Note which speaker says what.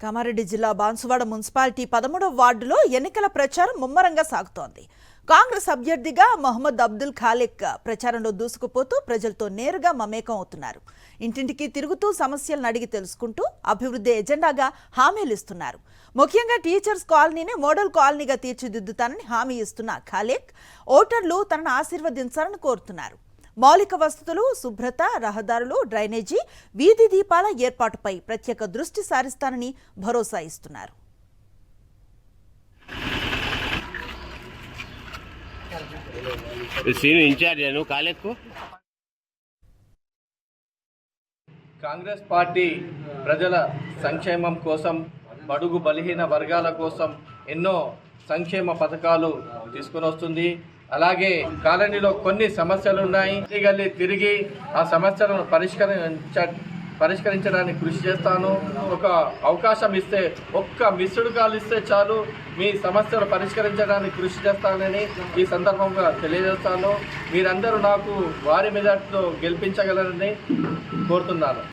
Speaker 1: కామారెడ్డి జిల్లా బాన్సువాడ మున్సిపాలిటీ 13వ వార్డులో ఎన్నికల ప్రచారం ముమ్మరంగా సాగుతోంది. కాంగ్రెస్ అభ్యర్థిగా మహమ్మద్ అబ్దుల్ ఖాలిక్ ప్రచారంలో దూసుకుపోతూ ప్రజలతో నేరుగా మమేకం అవుతున్నారు. ఇంటింటికి తిరుగుతూ సమస్యలను అడిగి తెలుసుకుంటూ అభివృద్ధి ఎజెండాగా హామీలు ఇస్తున్నారు. ముఖ్యంగా టీచర్స్ కాలనీని మోడల్ కాలనీగా తీర్చిదిద్దుతానని హామీ ఇస్తున్న ఖాలిక్ ఓటర్లు తనను ఆశీర్వదించాలని కోరుతున్నారు. మౌలిక వసతులు, శుభ్రత, రహదారులు, డ్రైనేజీ, వీధి దీపాల ఏర్పాటుపై ప్రత్యేక దృష్టి సారిస్తానని భరోసా ఇస్తున్నారు.
Speaker 2: కాంగ్రెస్ పార్టీ ప్రజల సంక్షేమం కోసం, బడుగు బలహీన వర్గాల కోసం ఎన్నో సంక్షేమ పథకాలు తీసుకొని వస్తుంది. అలాగే కాలనీలో కొన్ని సమస్యలు ఉన్నాయి. గల్లీ తిరిగి ఆ సమస్యలను పరిష్కరించడానికి కృషి చేస్తాను. ఒక అవకాశం ఇస్తే, ఒక్క మిస్డ్ కాల్ ఇస్తే చాలు, మీ సమస్యలు పరిష్కరించడానికి కృషి చేస్తానని ఈ సందర్భంగా తెలియజేస్తాను. మీరందరూ నాకు వారి మెజార్టీతో గెలిపించగలరని కోరుతున్నాను.